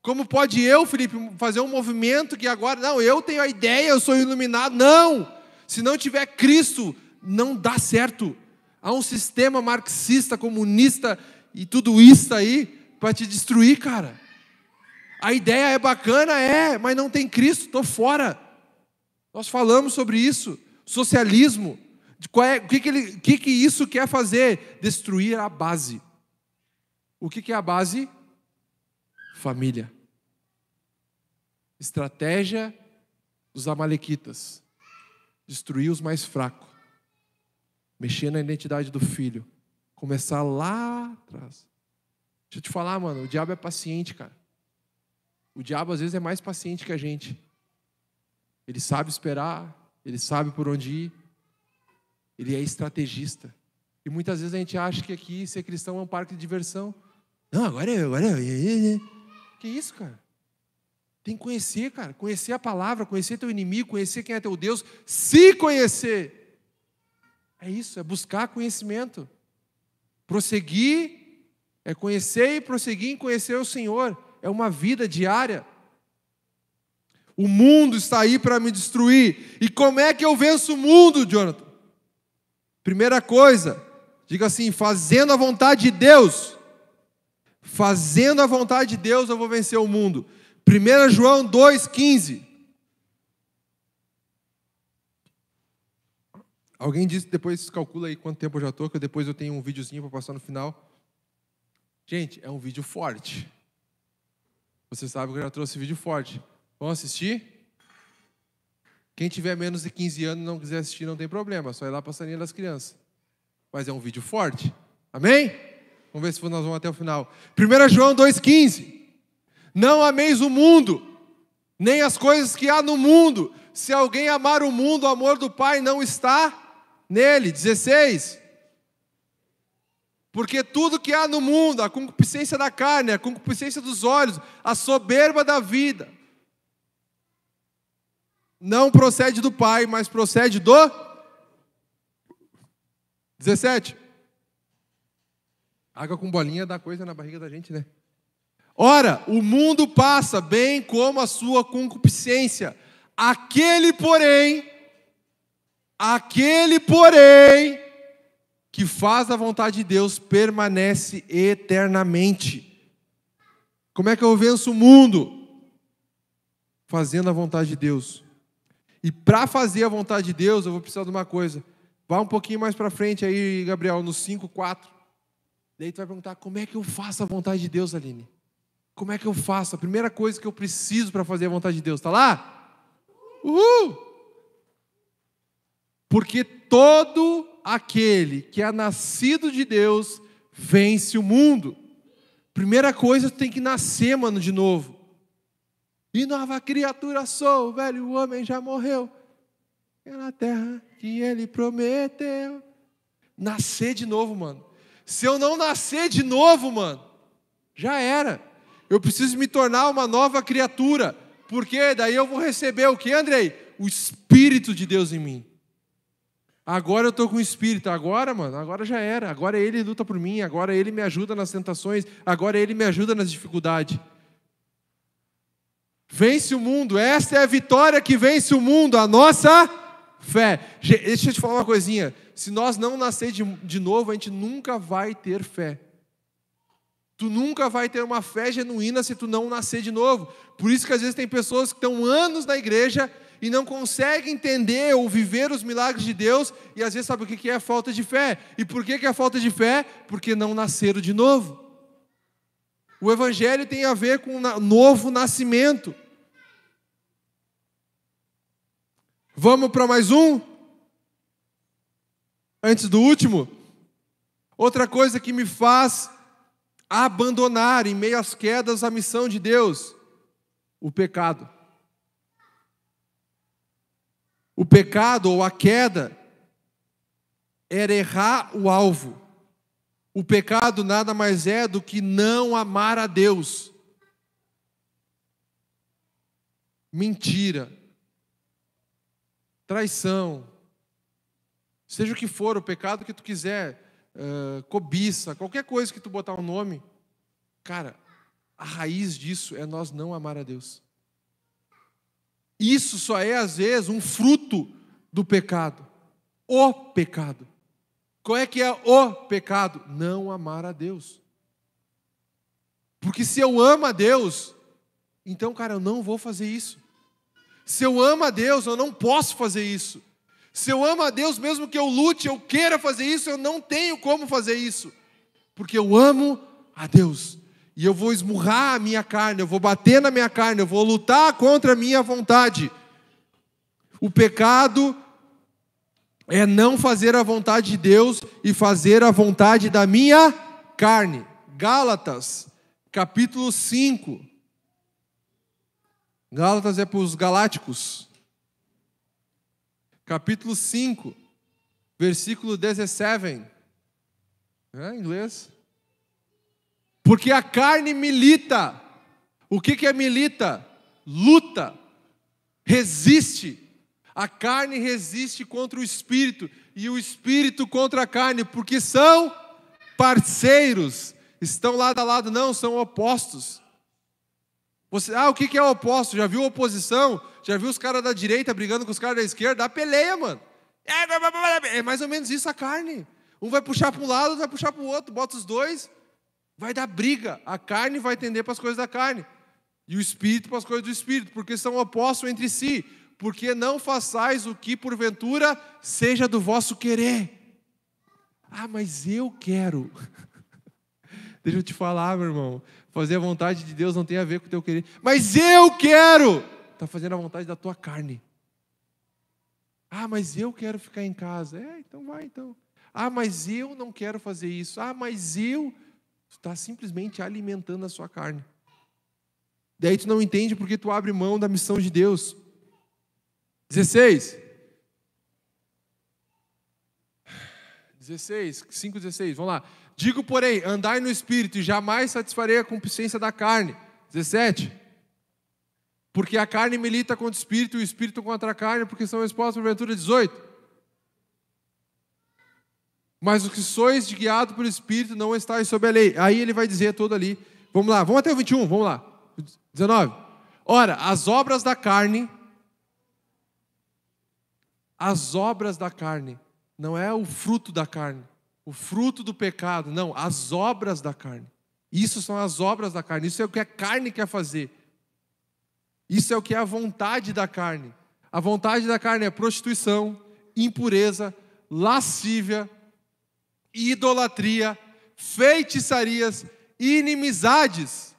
Como pode eu, Felipe, fazer um movimento que agora, não, eu tenho a ideia, eu sou iluminado. Não! Se não tiver Cristo, não dá certo. Há um sistema marxista, comunista e tudo isso aí para te destruir, cara. A ideia é bacana, mas não tem Cristo, estou fora. Nós falamos sobre isso. Socialismo. O que isso quer fazer? Destruir a base. O que é a base? Família. Estratégia dos amalequitas. Destruir os mais fracos. Mexer na identidade do filho. Começar lá atrás. Deixa eu te falar, mano, o diabo é paciente, cara. O diabo às vezes é mais paciente que a gente. Ele sabe esperar, ele sabe por onde ir. Ele é estrategista. E muitas vezes a gente acha que aqui ser cristão é um parque de diversão. Não, agora é. Que isso, cara? Tem que conhecer, cara. Conhecer a palavra, conhecer teu inimigo, conhecer quem é teu Deus. Se conhecer. É isso, é buscar conhecimento. Prosseguir é conhecer e prosseguir em conhecer o Senhor. É uma vida diária. O mundo está aí para me destruir. E como é que eu venço o mundo, Jonathan? Primeira coisa, diga assim, fazendo a vontade de Deus. Fazendo a vontade de Deus eu vou vencer o mundo. 1 João 2,15. Alguém disse, depois calcula aí quanto tempo eu já estou, que depois eu tenho um videozinho para passar no final. Gente, é um vídeo forte. Você sabe que eu já trouxe vídeo forte. Vamos assistir? Quem tiver menos de 15 anos e não quiser assistir, não tem problema. Só ir lá para a salinha das crianças. Mas é um vídeo forte. Amém? Vamos ver se nós vamos até o final. 1 João 2,15. Não ameis o mundo, nem as coisas que há no mundo. Se alguém amar o mundo, o amor do Pai não está nele. 16. Porque tudo que há no mundo, a concupiscência da carne, a concupiscência dos olhos, a soberba da vida, não procede do Pai, mas procede do 17. Água com bolinha dá coisa na barriga da gente, né? Ora, o mundo passa, bem como a sua concupiscência. Aquele, porém, que faz a vontade de Deus permanece eternamente. Como é que eu venço o mundo? Fazendo a vontade de Deus. E para fazer a vontade de Deus, eu vou precisar de uma coisa. Vá um pouquinho mais para frente aí, Gabriel, no 5:4. Daí tu vai perguntar, como é que eu faço a vontade de Deus, Aline? Como é que eu faço? A primeira coisa que eu preciso para fazer a vontade de Deus, está lá? Uhul! Porque todo aquele que é nascido de Deus vence o mundo. Primeira coisa, tu tem que nascer, mano, de novo. E nova criatura sou, o velho homem já morreu. É na terra que ele prometeu. Nascer de novo, mano. Se eu não nascer de novo, mano, já era. Eu preciso me tornar uma nova criatura. Porque daí eu vou receber o que, Andrei? O Espírito de Deus em mim. Agora eu estou com o Espírito. Agora, mano, agora já era. Agora Ele luta por mim. Agora Ele me ajuda nas tentações. Agora Ele me ajuda nas dificuldades. Vence o mundo. Esta é a vitória que vence o mundo. A nossa fé. Deixa eu te falar uma coisinha. Se nós não nascer de novo, a gente nunca vai ter fé. Tu nunca vai ter uma fé genuína se tu não nascer de novo. Por isso que às vezes tem pessoas que estão anos na igreja e não conseguem entender ou viver os milagres de Deus, e às vezes sabe o que é falta de fé. E por que é falta de fé? Porque não nasceram de novo. O Evangelho tem a ver com um novo nascimento. Vamos para mais um? Antes do último? Outra coisa que me faz abandonar em meio às quedas a missão de Deus: o pecado. O pecado ou a queda era errar o alvo. O pecado nada mais é do que não amar a Deus. Mentira, traição, seja o que for, o pecado que tu quiser, cobiça, qualquer coisa que tu botar um nome, cara, a raiz disso é nós não amar a Deus. Isso só é, às vezes, um fruto do pecado. O pecado. Qual é que é o pecado? Não amar a Deus. Porque se eu amo a Deus, então, cara, eu não vou fazer isso. Se eu amo a Deus, eu não posso fazer isso. Se eu amo a Deus, mesmo que eu lute, eu queira fazer isso, eu não tenho como fazer isso. Porque eu amo a Deus. E eu vou esmurrar a minha carne, eu vou bater na minha carne, eu vou lutar contra a minha vontade. O pecado é não fazer a vontade de Deus e fazer a vontade da minha carne. Gálatas, capítulo 5. Gálatas é para os galáticos. Capítulo 5, versículo 17. Em inglês. Porque a carne milita. O que é milita? Luta. Resiste. A carne resiste contra o espírito. E o espírito contra a carne. Porque são parceiros. Estão lado a lado. Não, são opostos. O que é oposto? Já viu oposição? Já viu os caras da direita brigando com os caras da esquerda? Dá peleia, mano. É mais ou menos isso a carne. Um vai puxar para um lado, outro vai puxar para o outro. Bota os dois. Vai dar briga. A carne vai tender para as coisas da carne. E o espírito para as coisas do espírito. Porque são opostos entre si. Porque não façais o que porventura seja do vosso querer. Mas eu quero. Deixa eu te falar, meu irmão. Fazer a vontade de Deus não tem a ver com o teu querer. Mas eu quero. Está fazendo a vontade da tua carne. Mas eu quero ficar em casa. Então vai então. Mas eu não quero fazer isso. Mas eu... Tu está simplesmente alimentando a sua carne. Daí tu não entende porque tu abre mão da missão de Deus. 16. 5:16, vamos lá. Digo, porém, andai no Espírito e jamais satisfarei a concupiscência da carne. 17. Porque a carne milita contra o Espírito e o Espírito contra a carne, porque são expostos porventura. 18. Mas os que sois guiados pelo Espírito não estáis sob a lei. Aí ele vai dizer todo ali. Vamos lá, vamos até o 21, vamos lá. 19. Ora, as obras da carne, não é o fruto da carne. o fruto do pecado. Não, as obras da carne. Isso são as obras da carne. Isso é o que a carne quer fazer. Isso é o que é a vontade da carne. A vontade da carne é prostituição, impureza, lascívia, idolatria, feitiçarias, inimizades,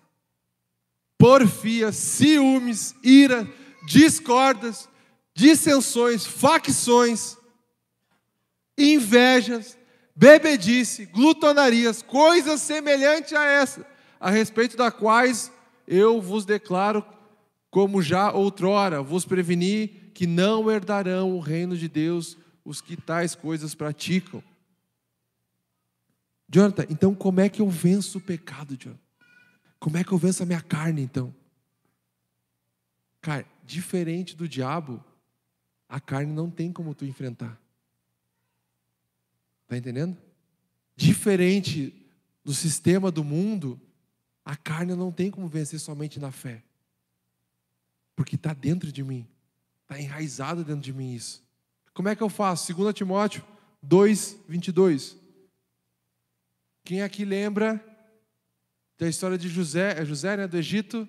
porfias, ciúmes, ira, discordas, dissensões, facções, invejas, bebedice, glutonarias, coisas semelhantes a essa, a respeito das quais eu vos declaro, como já outrora vos preveni, que não herdarão o reino de Deus os que tais coisas praticam. Jonathan, então como é que eu venço o pecado, Jonathan? Como é que eu venço a minha carne, então? Cara, diferente do diabo, a carne não tem como tu enfrentar. Está entendendo? Diferente do sistema do mundo, a carne não tem como vencer somente na fé. Porque está dentro de mim. Está enraizado dentro de mim isso. Como é que eu faço? 2 Timóteo 2, 22. Quem aqui lembra da história de José, né, do Egito,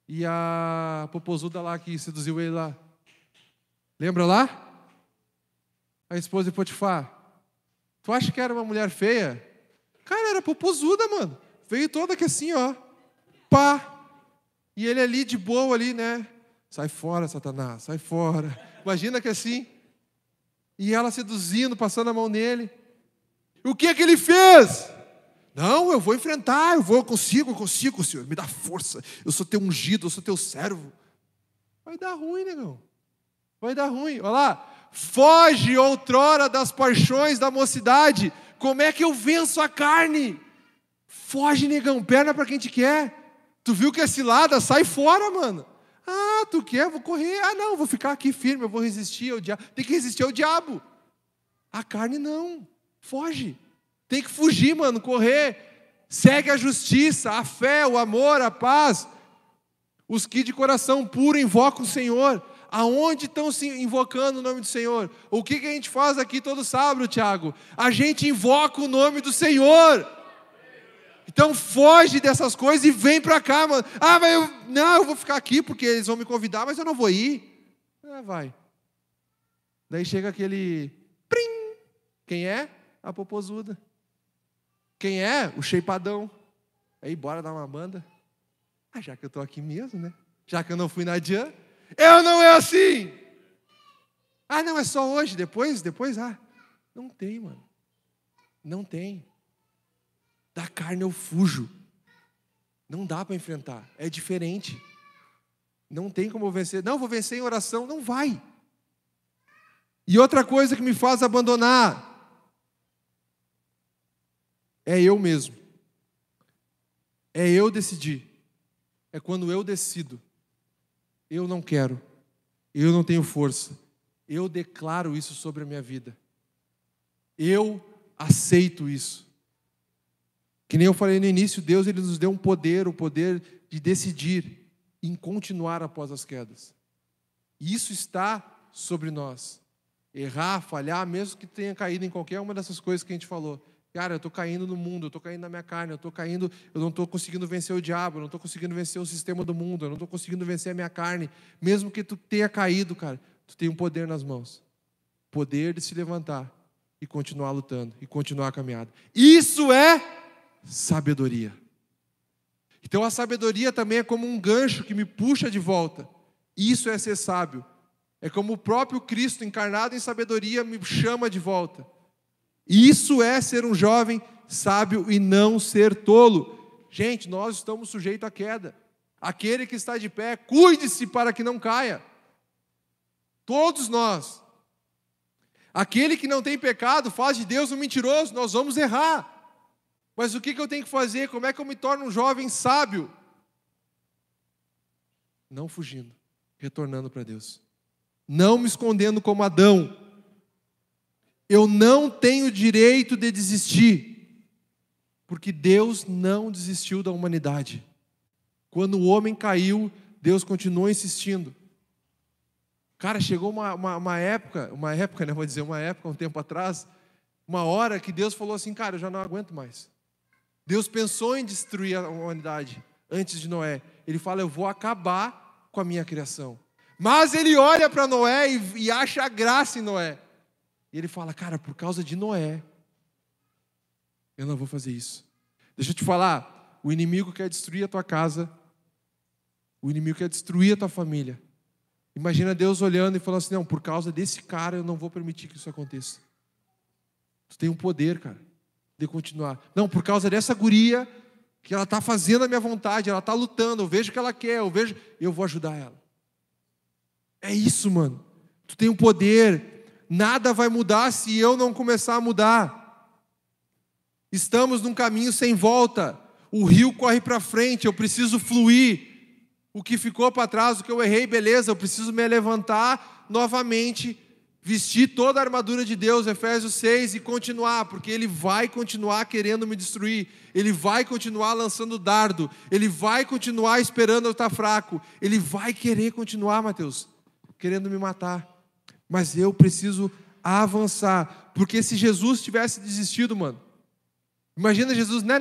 e a popozuda lá que seduziu ele lá? Lembra lá? A esposa de Potifar. Tu acha que era uma mulher feia? Cara, era popozuda, mano. Veio toda aqui assim, ó. Pá. E ele ali de boa ali, né? Sai fora, Satanás, sai fora. Imagina que assim. E ela seduzindo, passando a mão nele. O que é que ele fez? Não, eu vou enfrentar, eu consigo, Senhor. Me dá força. Eu sou teu ungido, eu sou teu servo. Vai dar ruim, negão. Vai dar ruim. Olha lá. Foge outrora das paixões da mocidade. Como é que eu venço a carne? Foge, negão. Perna para quem te quer. Tu viu que é cilada? Sai fora, mano. Ah, tu quer? Vou correr. Ah, não, vou ficar aqui firme. Eu vou resistir ao diabo. Tem que resistir ao diabo. A carne não. Foge. Tem que fugir, mano. Correr. Segue a justiça, a fé, o amor, a paz. Os que de coração puro invocam o Senhor. Aonde estão se invocando o nome do Senhor? O que a gente faz aqui todo sábado, Tiago? A gente invoca o nome do Senhor. Então foge dessas coisas e vem para cá, mano. Ah, mas eu vou ficar aqui porque eles vão me convidar, mas eu não vou ir. Ah, vai. Daí chega aquele... Prim! Quem é? A popozuda. Quem é? O shapeadão. Aí bora dar uma banda. Ah, já que eu estou aqui mesmo, né? Já que eu não fui na Dian, eu não é assim. Ah, não, é só hoje, depois, não tem, mano. Não tem. Da carne eu fujo. Não dá para enfrentar. É diferente. Não tem como vencer. Não, vou vencer em oração. Não vai. E outra coisa que me faz abandonar é eu mesmo. É eu decidir. É quando eu decido. Eu não quero. Eu não tenho força. Eu declaro isso sobre a minha vida. Eu aceito isso. Que nem eu falei no início, Deus ele nos deu um poder, o poder de decidir em continuar após as quedas. E isso está sobre nós. Errar, falhar, mesmo que tenha caído em qualquer uma dessas coisas que a gente falou. Cara, eu estou caindo no mundo, eu estou caindo na minha carne, eu não estou conseguindo vencer o diabo, eu não estou conseguindo vencer o sistema do mundo, eu não estou conseguindo vencer a minha carne. Mesmo que tu tenha caído, cara, tu tem um poder nas mãos. Poder de se levantar e continuar lutando, e continuar a caminhada. Isso é sabedoria. Então a sabedoria também é como um gancho que me puxa de volta. Isso é ser sábio. É como o próprio Cristo encarnado em sabedoria me chama de volta. Isso é ser um jovem sábio e não ser tolo. Gente, nós estamos sujeitos à queda. Aquele que está de pé, cuide-se para que não caia. Todos nós. Aquele que não tem pecado faz de Deus um mentiroso. Nós vamos errar. Mas o que eu tenho que fazer? Como é que eu me torno um jovem sábio? Não fugindo, retornando para Deus. Não me escondendo como Adão. Eu não tenho direito de desistir, porque Deus não desistiu da humanidade. Quando o homem caiu, Deus continuou insistindo. Cara, chegou uma época, né, um tempo atrás, Uma hora que Deus falou assim, cara, eu já não aguento mais. Deus pensou em destruir a humanidade antes de Noé. Ele fala, eu vou acabar com a minha criação. Mas ele olha para Noé e acha graça em Noé. E ele fala, cara, por causa de Noé, eu não vou fazer isso. Deixa eu te falar, o inimigo quer destruir a tua casa, o inimigo quer destruir a tua família. Imagina Deus olhando e falando assim, não, por causa desse cara eu não vou permitir que isso aconteça. Tu tem um poder, cara, de continuar. Não, por causa dessa guria, que ela está fazendo a minha vontade, ela está lutando, eu vejo o que ela quer, eu vou ajudar ela. É isso, mano. Tu tem um poder, nada vai mudar se eu não começar a mudar. Estamos num caminho sem volta, o rio corre para frente, eu preciso fluir. O que ficou para trás, o que eu errei, beleza, eu preciso me levantar novamente, vestir toda a armadura de Deus, Efésios 6, e continuar, porque Ele vai continuar querendo me destruir, Ele vai continuar lançando dardo, Ele vai continuar esperando eu estar fraco, Ele vai querer continuar, Mateus, querendo me matar, mas eu preciso avançar, porque se Jesus tivesse desistido, mano, imagina Jesus, não,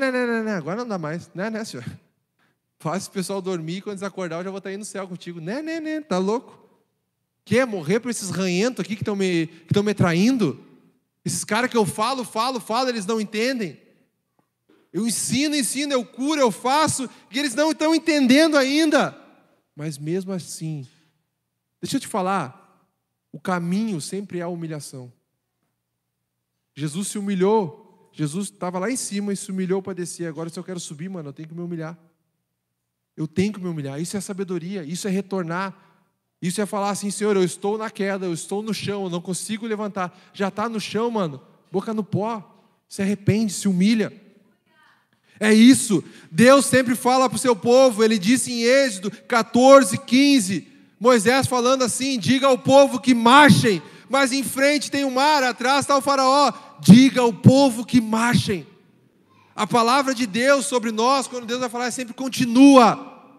agora não dá mais, né, senhor? Faz o pessoal dormir, quando eles acordar eu já vou estar indo no céu contigo. Né, tá louco? Quer morrer por esses ranhentos aqui que estão me traindo? Esses caras que eu falo, eles não entendem. Eu ensino, eu curo, eu faço, e eles não estão entendendo ainda. Mas mesmo assim, deixa eu te falar, o caminho sempre é a humilhação. Jesus se humilhou, Jesus estava lá em cima e se humilhou para descer. Agora se eu quero subir, mano, eu tenho que me humilhar. Eu tenho que me humilhar, isso é sabedoria, isso é retornar, isso é falar assim, Senhor, eu estou na queda, eu estou no chão, eu não consigo levantar, já está no chão, mano, boca no pó, se arrepende, se humilha. É isso, Deus sempre fala para o seu povo, Ele disse em Êxodo 14, 15, Moisés falando assim, diga ao povo que marchem, mas em frente tem o mar, atrás está o faraó, diga ao povo que marchem. A palavra de Deus sobre nós, quando Deus vai falar, sempre continua.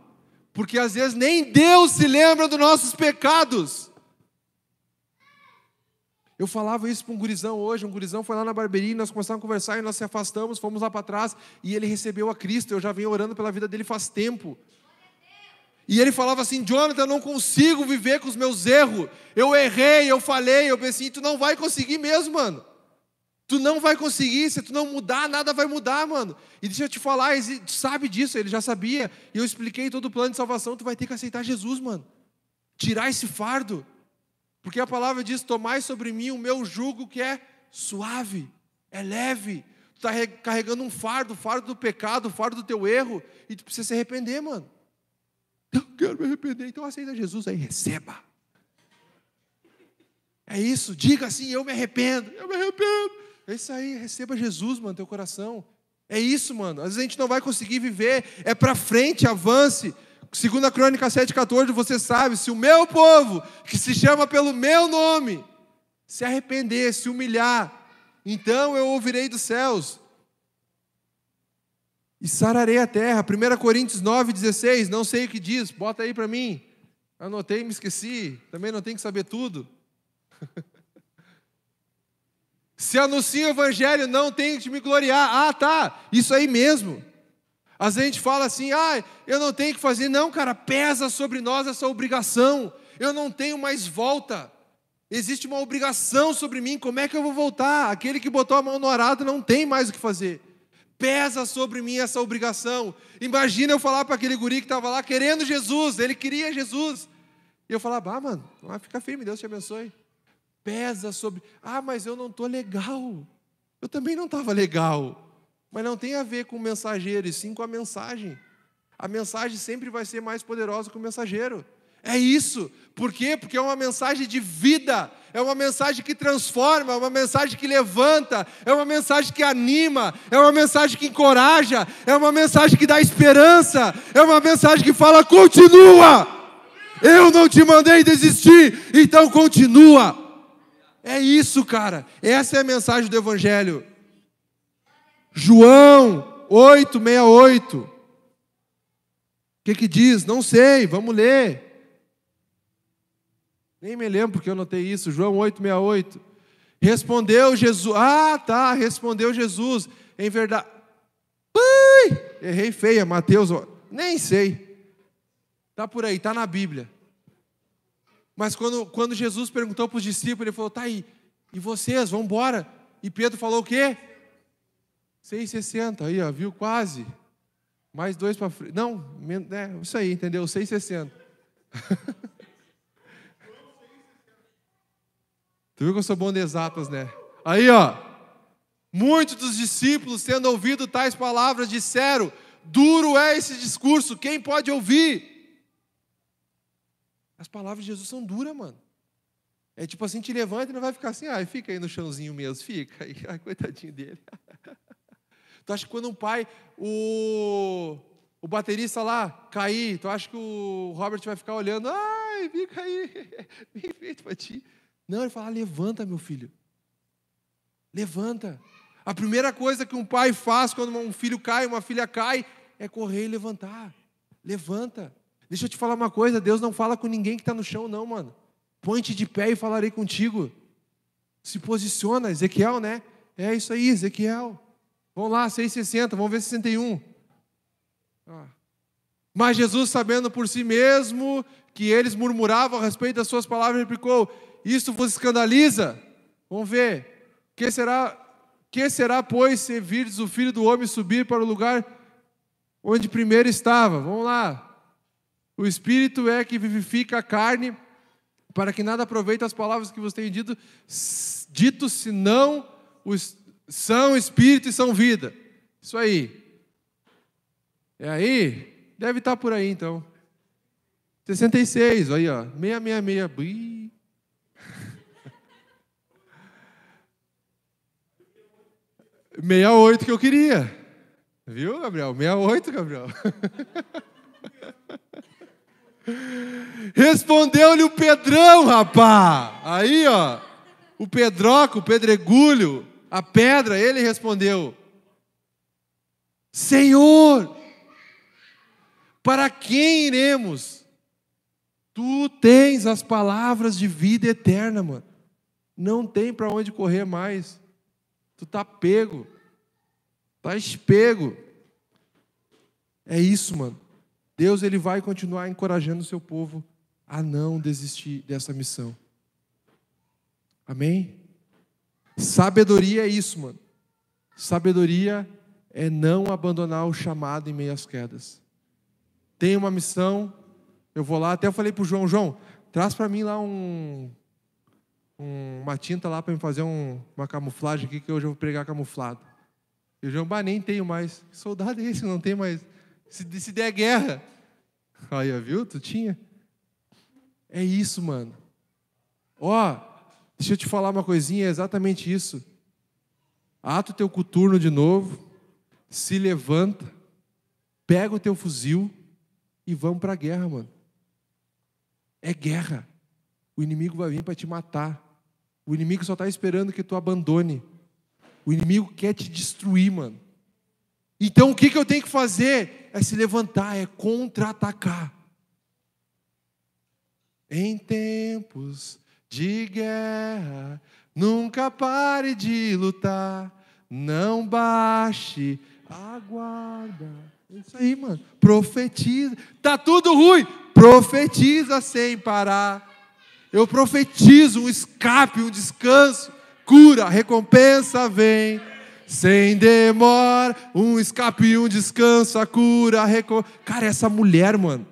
Porque às vezes nem Deus se lembra dos nossos pecados. Eu falava isso para um gurizão hoje, um gurizão foi lá na barbearia, nós começamos a conversar e nós se afastamos, fomos lá para trás, e ele recebeu a Cristo, eu já venho orando pela vida dele faz tempo. E ele falava assim, Jonathan, eu não consigo viver com os meus erros, eu errei, eu falhei, eu pensei, tu não vai conseguir mesmo, mano. Tu não vai conseguir, se tu não mudar, nada vai mudar, mano. E deixa eu te falar, tu sabe disso, ele já sabia. E eu expliquei todo o plano de salvação, tu vai ter que aceitar Jesus, mano. Tirar esse fardo. Porque a palavra diz, tomai sobre mim o meu jugo que é suave, é leve. Tu está carregando um fardo, o fardo do pecado, o fardo do teu erro, e tu precisa se arrepender, mano. Eu quero me arrepender, então aceita Jesus aí, receba. É isso, diga assim, eu me arrependo. É isso aí, receba Jesus, mano, no teu coração. É isso, mano. Às vezes a gente não vai conseguir viver, é para frente, avance. 2 Crônicas 7,14, você sabe, se o meu povo, que se chama pelo meu nome, se arrepender, se humilhar, então eu ouvirei dos céus e sararei a terra. 1 Coríntios 9,16, não sei o que diz, bota aí para mim. Anotei e me esqueci, também não tem que saber tudo. Se anuncio o evangelho, não tenho que me gloriar. Ah, tá, isso aí mesmo. Às vezes a gente fala assim, eu não tenho que fazer. Não, cara, pesa sobre nós essa obrigação. Eu não tenho mais volta. Existe uma obrigação sobre mim, como é que eu vou voltar? Aquele que botou a mão no arado não tem mais o que fazer. Pesa sobre mim essa obrigação. Imagina eu falar para aquele guri que estava lá querendo Jesus, ele queria Jesus. E eu falava, mano, fica firme, Deus te abençoe. Pesa sobre, mas eu não estou legal. Eu também não estava legal. Mas não tem a ver com o mensageiro, e sim com a mensagem. A mensagem sempre vai ser mais poderosa que o mensageiro. É isso. Por quê? Porque é uma mensagem de vida, é uma mensagem que transforma, é uma mensagem que levanta, é uma mensagem que anima, é uma mensagem que encoraja, é uma mensagem que dá esperança, é uma mensagem que fala, continua! Eu não te mandei desistir, então continua! É isso, cara. Essa é a mensagem do Evangelho. João 8,68. O que diz? Não sei, vamos ler. Nem me lembro porque eu anotei isso. João 8,68. Respondeu Jesus. Ah, tá, respondeu Jesus. Em verdade. Ui, errei feia, Mateus. Nem sei. Está por aí, está na Bíblia. Mas quando Jesus perguntou para os discípulos, ele falou, tá aí, e vocês, vão embora? E Pedro falou o quê? 6,60, aí, ó, viu? Quase. Mais 2 para frente. Não, isso aí, entendeu? 6,60. Tu viu que eu sou bom de exatas, né? Aí, ó. Muitos dos discípulos, tendo ouvido tais palavras, disseram, duro é esse discurso, quem pode ouvir? As palavras de Jesus são duras, mano. É tipo assim, te levanta e não vai ficar assim, fica aí no chãozinho mesmo, fica aí, coitadinho dele. Tu acha que quando um pai, o baterista lá, cair, tu acha que o Robert vai ficar olhando, fica aí, bem feito pra ti. Não, ele fala, levanta, meu filho. Levanta. A primeira coisa que um pai faz quando um filho cai, uma filha cai, é correr e levantar. Levanta. Deixa eu te falar uma coisa, Deus não fala com ninguém que está no chão, não, mano. Põe-te de pé e falarei contigo. Se posiciona, Ezequiel, né? É isso aí, Ezequiel. Vamos lá, 6,60, vamos ver 61. Mas Jesus, sabendo por si mesmo que eles murmuravam a respeito das suas palavras, replicou, isso vos escandaliza? Vamos ver. Que será, pois, se virdes o Filho do Homem subir para o lugar onde primeiro estava? Vamos lá. O Espírito é que vivifica a carne, para que nada aproveite as palavras que vos tenho dito, senão são Espírito e são vida. Isso aí. É aí? Deve estar por aí, então. 66, aí, ó. 666. 68 que eu queria. Viu, Gabriel? 68, Gabriel. Respondeu-lhe o Pedrão, rapá. Aí, ó. O Pedroco, o pedregulho, a pedra, ele respondeu: Senhor, para quem iremos? Tu tens as palavras de vida eterna, mano. Não tem para onde correr mais. Tu tá pego. Tá espego. É isso, mano. Deus, ele vai continuar encorajando o seu povo a não desistir dessa missão. Amém? Sabedoria é isso, mano. Sabedoria é não abandonar o chamado em meio às quedas. Tem uma missão, eu vou lá, até eu falei pro João, traz para mim lá uma tinta lá para me fazer uma camuflagem aqui, que hoje eu vou pregar camuflado. E o João, nem tenho mais. Que soldado é esse? Não tem mais. Se der guerra. Aí, viu? Tu tinha. É isso, mano. Deixa eu te falar uma coisinha, é exatamente isso. Ata o teu coturno de novo, se levanta, pega o teu fuzil e vamos para a guerra, mano. É guerra. O inimigo vai vir para te matar. O inimigo só está esperando que tu abandone. O inimigo quer te destruir, mano. Então o que eu tenho que fazer? É se levantar, é contra-atacar. Em tempos de guerra, nunca pare de lutar. Não baixe a guarda. É isso aí, mano. Profetiza. Tá tudo ruim. Profetiza sem parar. Eu profetizo um escape, um descanso. Cura, recompensa vem. Sem demora, um escape, um descanso, a cura, Cara, essa mulher, mano,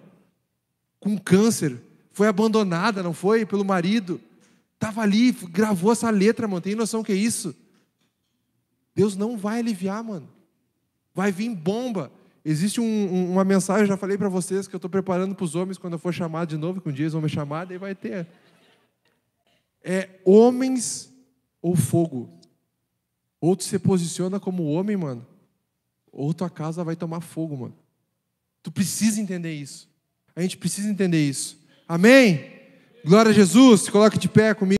com câncer, foi abandonada, não foi? Pelo marido. Estava ali, gravou essa letra, mano. Tem noção que é isso? Deus não vai aliviar, mano. Vai vir bomba. Existe uma mensagem, já falei para vocês, que eu estou preparando para os homens quando eu for chamado de novo, que um dia eles vão me chamar, daí vai ter. É homens ou fogo. Ou tu se posiciona como homem, mano, ou tua casa vai tomar fogo, mano. Tu precisa entender isso. A gente precisa entender isso. Amém? Glória a Jesus. Se coloque de pé comigo.